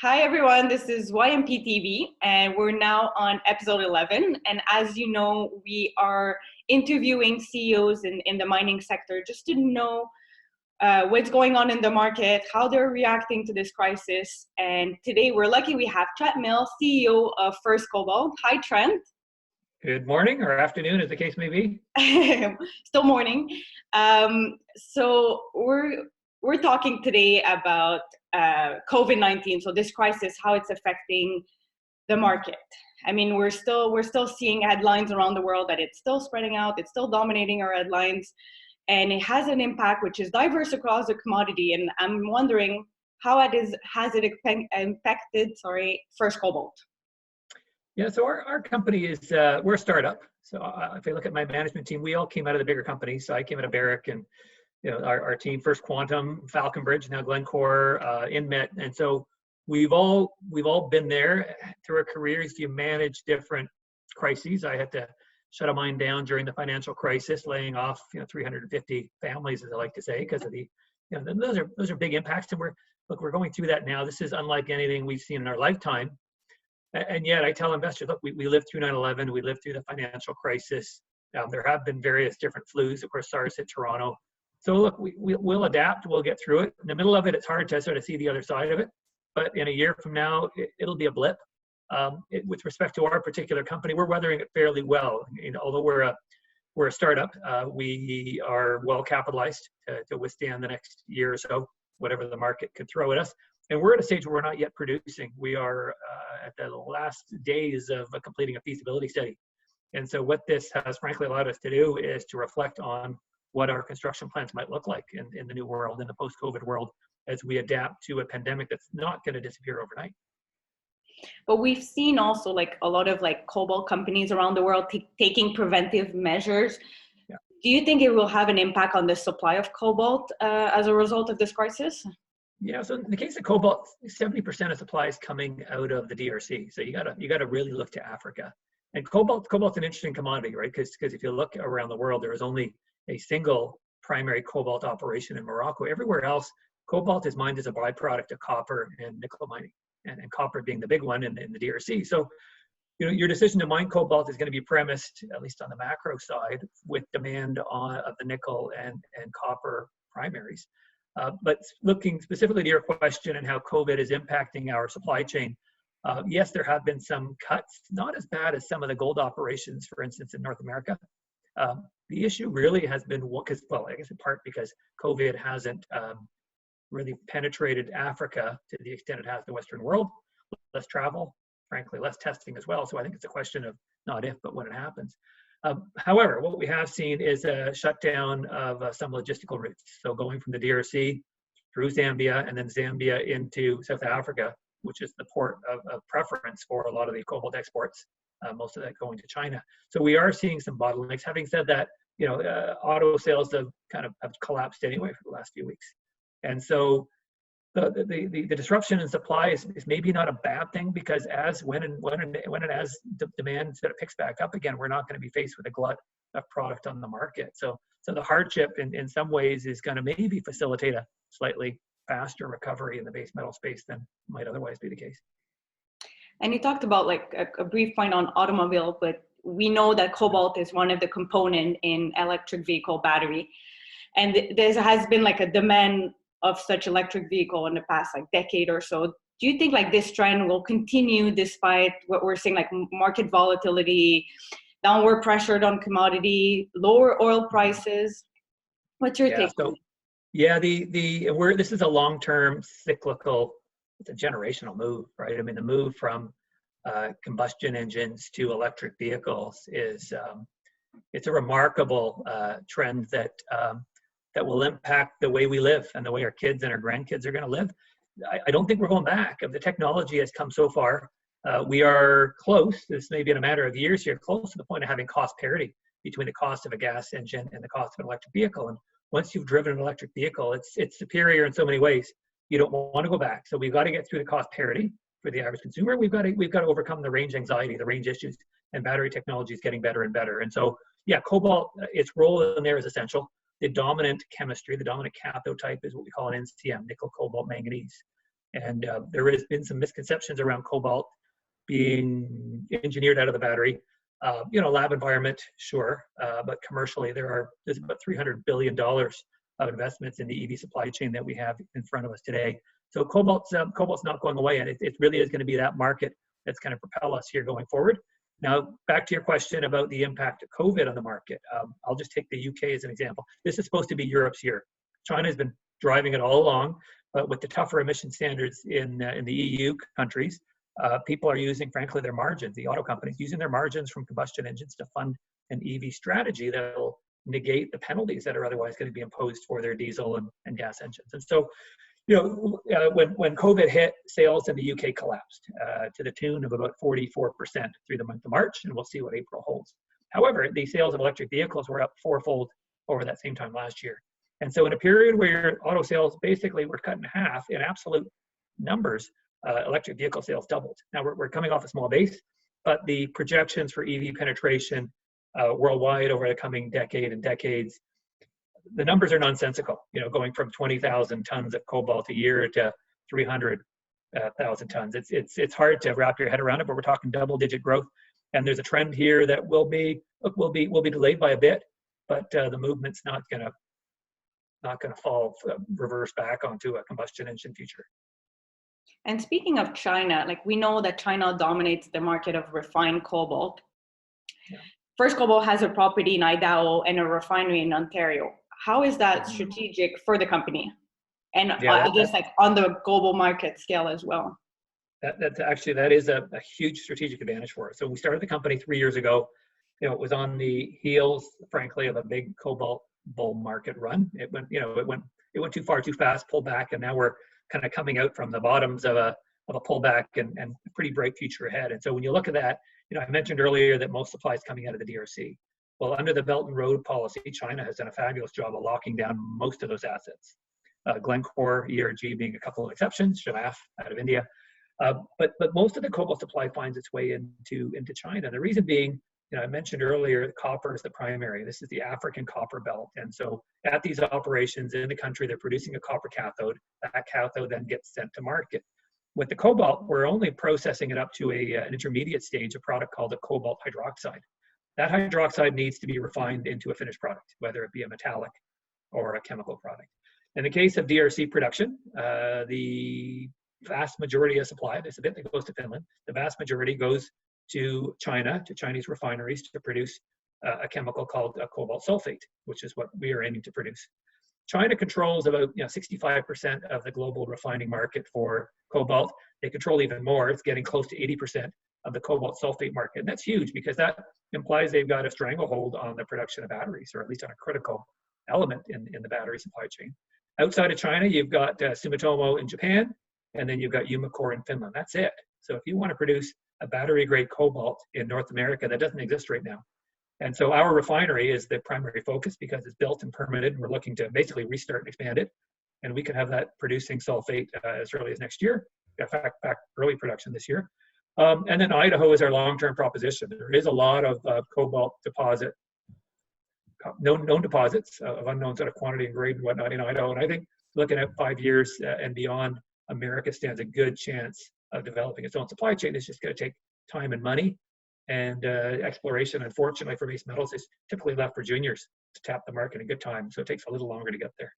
Hi everyone, this is YMP TV and we're now on episode 11. And as you know, we are interviewing CEOs in the mining sector just to know what's going on in the market, how they're reacting to this crisis. And today we're lucky we have Trent Mell, CEO of First Cobalt. Hi Trent. Good morning or afternoon, as the case may be. Still morning. So we're talking today about COVID-19. So this crisis, how it's affecting the market. I mean, we're still seeing headlines around the world that it's still spreading out. It's still dominating our headlines, and it has an impact which is diverse across the commodity. And I'm wondering how has it impacted First Cobalt. Yeah, so our company is, we're a startup. So if I look at my management team, we all came out of the bigger companies. So I came out of Barrick, and our team, First Quantum, Falconbridge, now Glencore, Inmet. And so we've all been there through our careers. You manage different crises. I had to shut a mine down during the financial crisis, laying off 350 families, as I like to say, because of the those are big impacts. And we're going through that now. This is unlike anything we've seen in our lifetime. And yet I tell investors, look, we lived through 9/11, we lived through the financial crisis. There have been various different flus. Of course, SARS hit Toronto. So look, we'll adapt, we'll get through it. In the middle of it, it's hard to sort of see the other side of it. But in a year from now, it'll be a blip. With respect to our particular company, we're weathering it fairly well. Although we're a startup, we are well capitalized to withstand the next year or so, whatever the market can throw at us. And we're at a stage where we're not yet producing. We are at the last days of completing a feasibility study. And so what this has frankly allowed us to do is to reflect on what our construction plans might look like in the new world, in the post-COVID world, as we adapt to a pandemic that's not going to disappear overnight. But we've seen also a lot of cobalt companies around the world taking preventive measures. Yeah. Do you think it will have an impact on the supply of cobalt as a result of this crisis? Yeah, so in the case of cobalt, 70% of supply is coming out of the DRC. So you gotta really look to Africa. And cobalt's an interesting commodity, right? Because if you look around the world, there is only a single primary cobalt operation in Morocco. Everywhere else, cobalt is mined as a byproduct of copper and nickel mining, and copper being the big one in the DRC. So your decision to mine cobalt is going to be premised, at least on the macro side, with demand of the nickel and copper primaries. But looking specifically to your question and how COVID is impacting our supply chain, yes, there have been some cuts, not as bad as some of the gold operations, for instance, in North America. The issue really has been, I guess in part because COVID hasn't really penetrated Africa to the extent it has the Western world. Less travel, frankly, less testing as well. So I think it's a question of not if, but when it happens. However, what we have seen is a shutdown of some logistical routes. So going from the DRC through Zambia and then Zambia into South Africa, which is the port of preference for a lot of the cobalt exports, most of that going to China. So we are seeing some bottlenecks. Having said that, auto sales have collapsed anyway for the last few weeks. And so the disruption in supply is maybe not a bad thing, because when and as the demand sort of picks back up again, we're not going to be faced with a glut of product on the market. So the hardship in some ways is going to maybe facilitate a slightly faster recovery in the base metal space than might otherwise be the case. And you talked about a brief point on automobile, but we know that cobalt is one of the components in electric vehicle battery, and there has been a demand of such electric vehicle in the past decade or so. Do you think this trend will continue despite what we're seeing, market volatility, downward pressure on commodity, lower oil prices? What's your take? So, yeah, this is a long-term cyclical, it's a generational move, right? I mean, the move from combustion engines to electric vehicles is it's a remarkable trend that will impact the way we live and the way our kids and our grandkids are going to live. I don't think we're going back. The technology has come so far. We are close. This may be in a matter of years here, close to the point of having cost parity between the cost of a gas engine and the cost of an electric vehicle. And once you've driven an electric vehicle, it's superior in so many ways. You don't want to go back. So we've got to get through the cost parity for the average consumer. We've got to overcome the range anxiety, the range issues, and battery technology is getting better and better. And so, yeah, cobalt, its role in there is essential. The dominant chemistry, the dominant cathode type is what we call an NCM, nickel, cobalt, manganese. And there has been some misconceptions around cobalt being engineered out of the battery. Lab environment, sure, but commercially there's about $300 billion of investments in the EV supply chain that we have in front of us today. So cobalt's not going away, and it really is going to be that market that's going to propel us here going forward. Now, back to your question about the impact of COVID on the market. I'll just take the UK as an example. This is supposed to be Europe's year. China has been driving it all along, but with the tougher emission standards in the EU countries, people are using, frankly, their margins, the auto companies, using their margins from combustion engines to fund an EV strategy that'll negate the penalties that are otherwise going to be imposed for their diesel and gas engines. And so, when COVID hit, sales in the UK collapsed to the tune of about 44% through the month of March, and we'll see what April holds. However, the sales of electric vehicles were up fourfold over that same time last year. And so in a period where auto sales basically were cut in half in absolute numbers, electric vehicle sales doubled. Now we're coming off a small base, but the projections for EV penetration worldwide over the coming decade and decades, the numbers are nonsensical. Going from 20,000 tons of cobalt a year to 300,000 tons. It's hard to wrap your head around it, but we're talking double-digit growth. And there's a trend here that will be delayed by a bit, but the movement's not going to reverse back onto a combustion engine future. And speaking of China, we know that China dominates the market of refined cobalt. Yeah. First Cobalt has a property in Idaho and a refinery in Ontario. How is that strategic for the company? And I guess on the global market scale as well. That is a huge strategic advantage for us. So we started the company 3 years ago. It was on the heels, frankly, of a big cobalt bull market run. It went too far, too fast, pulled back, and now we're kind of coming out from the bottoms of a pullback and a pretty bright future ahead. And so when you look at that, I mentioned earlier that most supply is coming out of the DRC. Well, under the Belt and Road policy, China has done a fabulous job of locking down most of those assets. Glencore, ERG being a couple of exceptions, Shamaf out of India. But most of the cobalt supply finds its way into China. The reason being, I mentioned earlier, copper is the primary. This is the African copper belt. And so at these operations in the country, they're producing a copper cathode. That cathode then gets sent to market. With the cobalt, we're only processing it up to an intermediate stage, a product called a cobalt hydroxide. That hydroxide needs to be refined into a finished product, whether it be a metallic or a chemical product. In the case of DRC production, the vast majority of supply, there's a bit that goes to Finland, the vast majority goes to China, to Chinese refineries to produce a chemical called cobalt sulfate, which is what we are aiming to produce. China controls about 65% of the global refining market for cobalt. They control even more. It's getting close to 80% of the cobalt sulfate market. And that's huge because that implies they've got a stranglehold on the production of batteries, or at least on a critical element in the battery supply chain. Outside of China, you've got Sumitomo in Japan, and then you've got Umicore in Finland. That's it. So if you want to produce a battery-grade cobalt in North America, that doesn't exist right now. And so our refinery is the primary focus because it's built and permitted, and we're looking to basically restart and expand it. And we can have that producing sulfate as early as next year, in fact, early production this year. And then Idaho is our long-term proposition. There is a lot of cobalt deposit, known deposits of unknown sort of quantity and grade and whatnot in Idaho. And I think looking at 5 years and beyond, America stands a good chance of developing its own supply chain. It's just going to take time and money. And exploration, unfortunately, for base metals is typically left for juniors to tap the market in good time. So it takes a little longer to get there.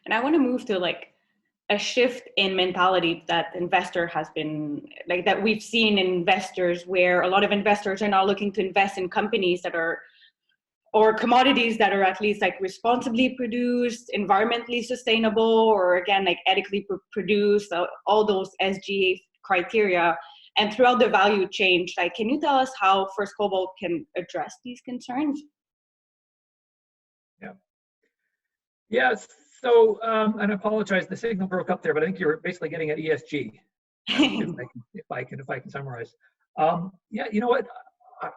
And I want to move to a shift in mentality that investor has been that we've seen in investors, where a lot of investors are now looking to invest in companies that are, or commodities that are at least responsibly produced, environmentally sustainable, or again, ethically produced, all those SGA criteria. And throughout the value chain, can you tell us how First Cobalt can address these concerns? Yeah. So, and I apologize, the signal broke up there, but I think you're basically getting at ESG. if I can summarize. Yeah, you know what?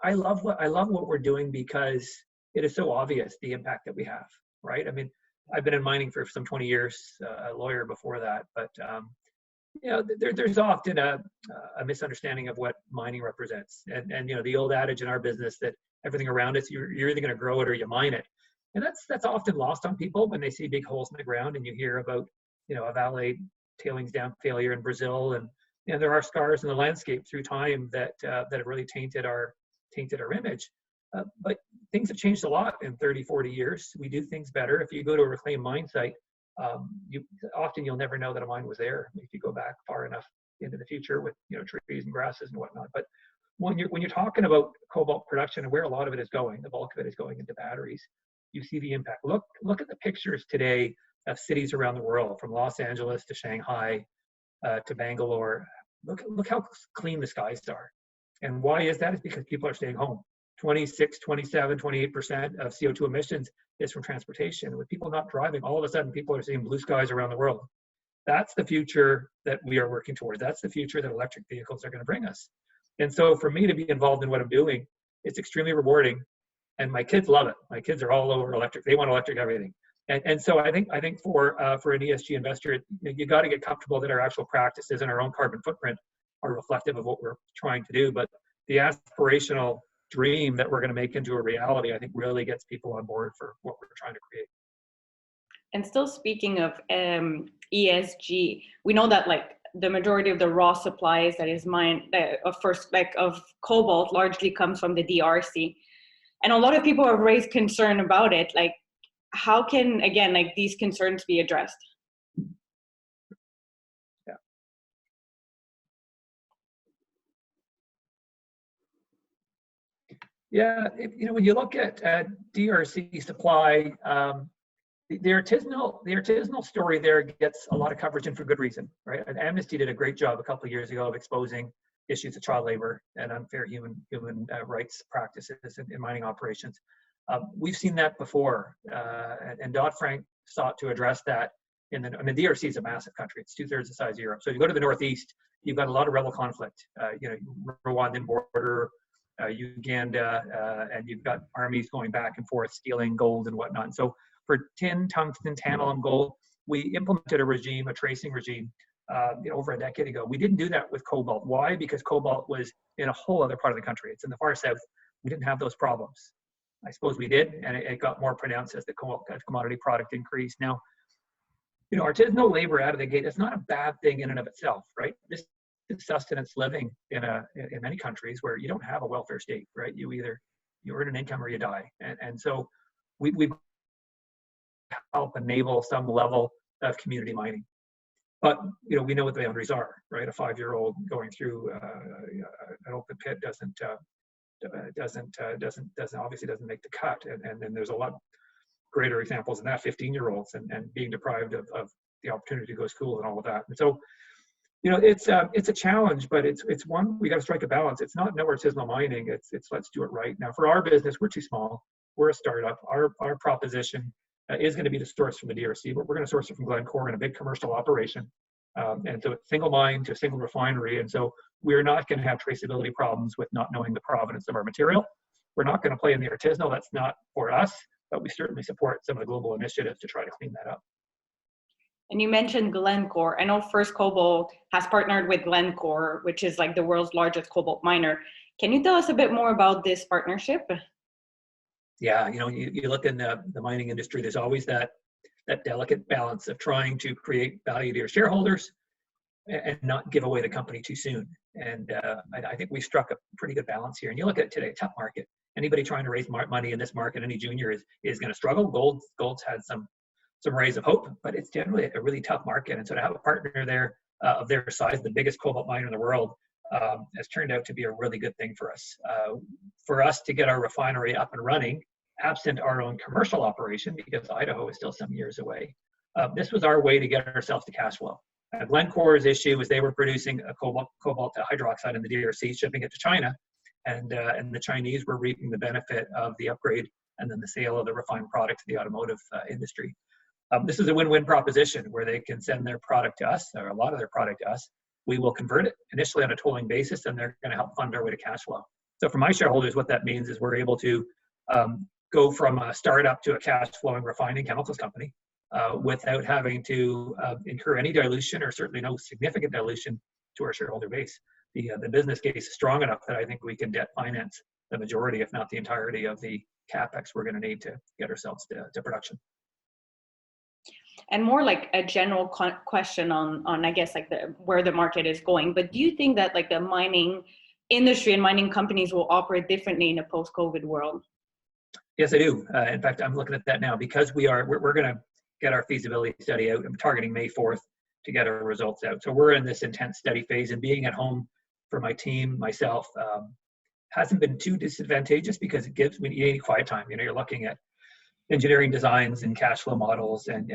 I love what we're doing because it is so obvious the impact that we have, right? I mean, I've been in mining for some 20 years, a lawyer before that, but there's often a misunderstanding of what mining represents. And the old adage in our business that everything around us, you're either going to grow it or you mine it. And that's often lost on people when they see big holes in the ground and you hear about, a Vale tailings dam failure in Brazil, and there are scars in the landscape through time that have really tainted our image. But things have changed a lot in 30, 40 years. We do things better. If you go to a reclaimed mine site, you'll never know that a mine was there if you go back far enough into the future with trees and grasses and whatnot. But when you're talking about cobalt production and where a lot of it is going, the bulk of it is going into batteries. You see the impact. Look at the pictures today of cities around the world, from Los Angeles to Shanghai to Bangalore. Look how clean the skies are. And why is that? It's because people are staying home. 26, 27, 28% of CO2 emissions is from transportation. With people not driving, all of a sudden people are seeing blue skies around the world. That's the future that we are working towards. That's the future that electric vehicles are going to bring us. And so for me to be involved in what I'm doing, it's extremely rewarding. And my kids love it. My kids are all over electric. They want electric everything. And so I think for an ESG investor, you got to get comfortable that our actual practices and our own carbon footprint are reflective of what we're trying to do. But the aspirational dream that we're going to make into a reality, I think really gets people on board for what we're trying to create. And still speaking of ESG, we know that like the majority of the raw supplies that is mined of cobalt largely comes from the DRC. And a lot of people have raised concern about it. Like, how can, again, like these concerns be addressed? Yeah, when you look at DRC supply, the artisanal story there gets a lot of coverage, and for good reason, right? And Amnesty did a great job a couple of years ago of exposing issues of child labor and unfair human rights practices in mining operations. We've seen that before, and Dodd-Frank sought to address that. And the DRC is a massive country; it's 2/3 the size of Europe. So if you go to the northeast, you've got a lot of rebel conflict. Rwandan border. Uganda, and you've got armies going back and forth stealing gold and whatnot. And so for tin, tungsten, tantalum, gold, we implemented a tracing regime over a decade ago. We didn't do that with cobalt. Why? Because cobalt was in a whole other part of the country. It's in the far south. We didn't have those problems. I suppose we did, and it got more pronounced as the commodity product increased. Now, artisanal labor out of the gate, it's not a bad thing in and of itself, right? This sustenance living in many countries where you don't have a welfare state, right? You earn an income or you die, and so we help enable some level of community mining. But we know what the boundaries are, right? A 5-year-old going through an open pit doesn't obviously doesn't make the cut, and then there's a lot greater examples than that, 15-year-olds and being deprived of the opportunity to go to school and all of that. And so it's a challenge, but it's one we got to strike a balance. It's not no artisanal mining. It's let's do it right. Now, for our business, we're too small. We're a startup. Our proposition is going to be to source from the DRC, but we're going to source it from Glencore in a big commercial operation. And so it's single mine to a single refinery. And so we're not going to have traceability problems with not knowing the provenance of our material. We're not going to play in the artisanal. That's not for us, but we certainly support some of the global initiatives to try to clean that up. And you mentioned Glencore. I know First Cobalt has partnered with Glencore, which is like the world's largest cobalt miner. Can you tell us a bit more about this partnership? Yeah, you look in the mining industry, there's always that delicate balance of trying to create value to your shareholders and not give away the company too soon. And I think we struck a pretty good balance here. And you look at it today, tough market. Anybody trying to raise money in this market, any junior is going to struggle. Gold's had some rays of hope, but it's generally a really tough market. And so to have a partner there of their size, the biggest cobalt miner in the world, has turned out to be a really good thing for us. For us to get our refinery up and running, absent our own commercial operation, because Idaho is still some years away, this was our way to get ourselves to cash flow. Glencore's issue was they were producing a cobalt hydroxide in the DRC, shipping it to China, and the Chinese were reaping the benefit of the upgrade and then the sale of the refined product to the automotive industry. This is a win-win proposition where they can send their product to us, or a lot of their product to us. We will convert it initially on a tolling basis, and they're going to help fund our way to cash flow. So for my shareholders, what that means is we're able to go from a startup to a cash-flowing refining chemicals company without having to incur any dilution, or certainly no significant dilution to our shareholder base. The business case is strong enough that I think we can debt finance the majority, if not the entirety, of the capex we're going to need to get ourselves to production. and more like a general question on I guess like where the market is going. But do you think that like the mining industry and mining companies will operate differently in a post-COVID world? Yes, I do. In fact, I'm looking at that now because we're going to get our feasibility study out. I'm targeting May 4th to get our results out. So we're in this intense study phase, and being at home for my team, myself, hasn't been too disadvantageous because it gives me any quiet time. You know, you're looking at engineering designs and cash flow models and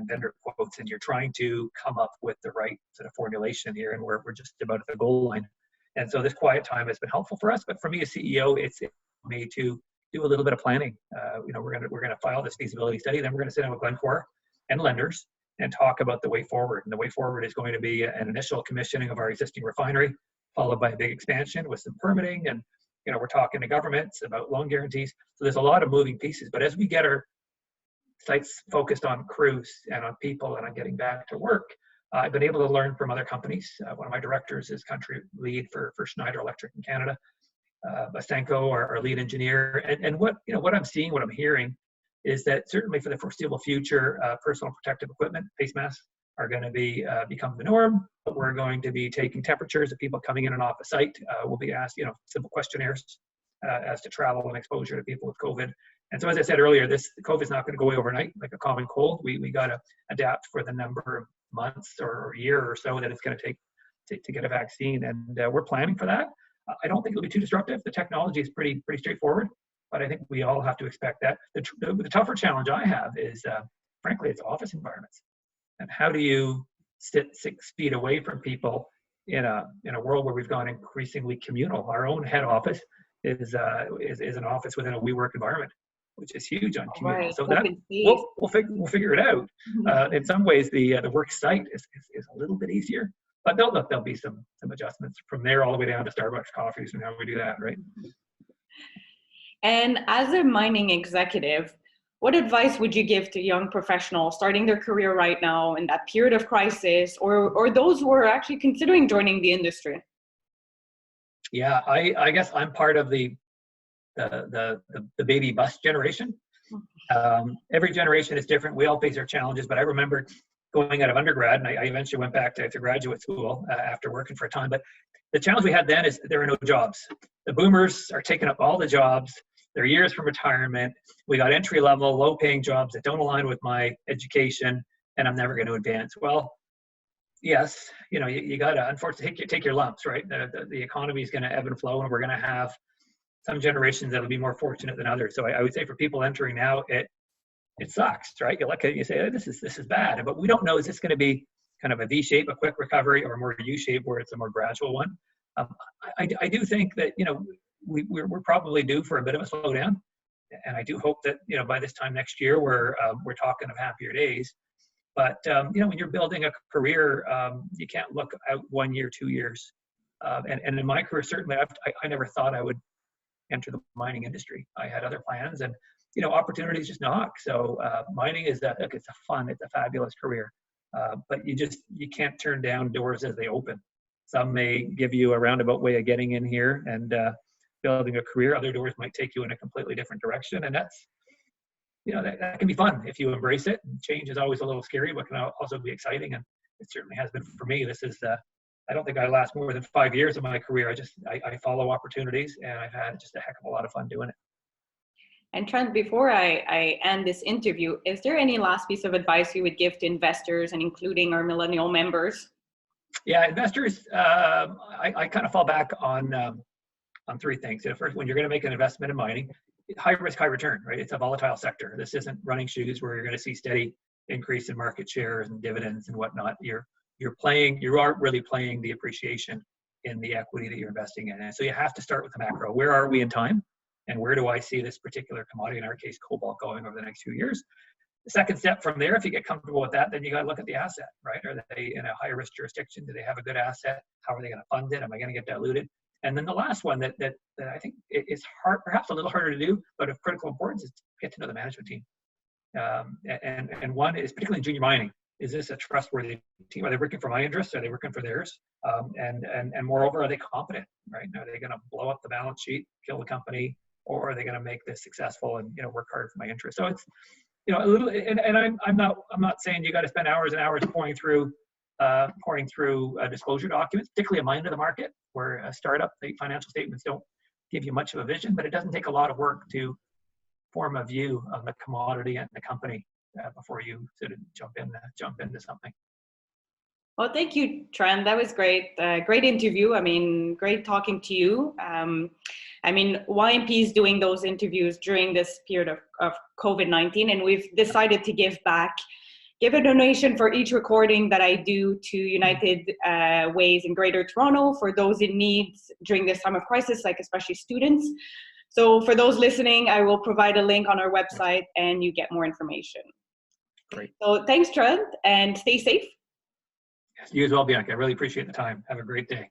vendor quotes, and you're trying to come up with the right sort of formulation here, and we're just about at the goal line. And so this quiet time has been helpful for us. But for me as CEO, it's me to do a little bit of planning. You know, we're gonna file this feasibility study, then we're gonna sit down with Glencore and lenders and talk about the way forward. And the way forward is going to be an initial commissioning of our existing refinery, followed by a big expansion with some permitting. And, you know, we're talking to governments about loan guarantees. So there's a lot of moving pieces. But as we get our sites focused on crews and on people and on getting back to work, I've been able to learn from other companies. One of my directors is country lead for Schneider Electric in Canada. Basenko, our lead engineer. And what I'm seeing, what I'm hearing is that certainly for the foreseeable future, personal protective equipment, face masks, are going to become the norm. But we're going to be taking temperatures of people coming in and off the site. We'll be asked, you know, simple questionnaires as to travel and exposure to people with COVID. And so, as I said earlier, COVID is not going to go away overnight like a common cold. We got to adapt for the number of months or year or so that it's going to take to get a vaccine, and we're planning for that. I don't think it'll be too disruptive. The technology is pretty straightforward, but I think we all have to expect that. The tougher challenge I have is, frankly, it's office environments. And how do you sit 6 feet away from people in a world where we've gone increasingly communal? Our own head office is an office within a WeWork environment, which is huge on communal. Right. So that we'll figure it out. In some ways, the work site is a little bit easier. But there'll be some adjustments from there all the way down to Starbucks coffees and how we do that, right? And as a mining executive, what advice would you give to young professionals starting their career right now in that period of crisis, or those who are actually considering joining the industry? Yeah, I guess I'm part of the baby bust generation. Every generation is different. We all face our challenges, but I remember going out of undergrad, and I eventually went back to graduate school after working for a time. But the challenge we had then is there are no jobs. The boomers are taking up all the jobs. They're years from retirement. We got entry-level, low-paying jobs that don't align with my education, and I'm never going to advance. Well, yes, you know, you got to, unfortunately, take your lumps, right? The economy is going to ebb and flow, and we're going to have some generations that will be more fortunate than others. So I would say for people entering now, it sucks, right? You look at it, you say, oh, this is bad. But we don't know, is this going to be kind of a V shape, a quick recovery, or more U shape where it's a more gradual one? I do think that, you know, we're probably due for a bit of a slowdown. And I do hope that, you know, by this time next year, we're talking of happier days. But, you know, when you're building a career, you can't look out 1 year, 2 years. And in my career, certainly, I never thought I would enter the mining industry. I had other plans, and you know, opportunities just knock. So mining it's a fabulous career, but you can't turn down doors as they open. Some may give you a roundabout way of getting in here and building a career. Other doors might take you in a completely different direction, and that's, you know, that can be fun if you embrace it. Change is always a little scary, but can also be exciting, and it certainly has been for me. This is I don't think I last more than 5 years of my career. I follow opportunities, and I've had just a heck of a lot of fun doing it. And Trent, before I end this interview, is there any last piece of advice you would give to investors and including our millennial members? Yeah, investors, I kind of fall back on 3 things. You know, first, when you're going to make an investment in mining, high risk, high return, right? It's a volatile sector. This isn't running shoes where you're going to see steady increase in market shares and dividends and whatnot. You are really playing the appreciation in the equity that you're investing in. And so you have to start with the macro. Where are we in time? And where do I see this particular commodity, in our case, cobalt, going over the next few years? The second step from there, if you get comfortable with that, then you got to look at the asset, right? Are they in a high risk jurisdiction? Do they have a good asset? How are they going to fund it? Am I going to get diluted? And then the last one that I think is hard, perhaps a little harder to do, but of critical importance, is to get to know the management team. And one is, particularly in junior mining, is this a trustworthy team? Are they working for my interests? Are they working for theirs? And moreover, are they competent, right? Are they going to blow up the balance sheet, kill the company, or are they going to make this successful and, you know, work hard for my interests? So a little, and I'm not saying you got to spend hours and hours pouring through disclosure documents, particularly a mind of the market, where a startup, the financial statements don't give you much of a vision, but it doesn't take a lot of work to form a view of the commodity and the company before you sort of jump into something. Well, thank you, Trent. That was great. Great interview. I mean, great talking to you. I mean, YMP is doing those interviews during this period of COVID-19, and we've decided to give a donation for each recording that I do to United Ways in Greater Toronto for those in need during this time of crisis, like especially students. So for those listening, I will provide a link on our website and you get more information. Great. So thanks, Trent, and stay safe. You as well, Bianca. I really appreciate the time. Have a great day.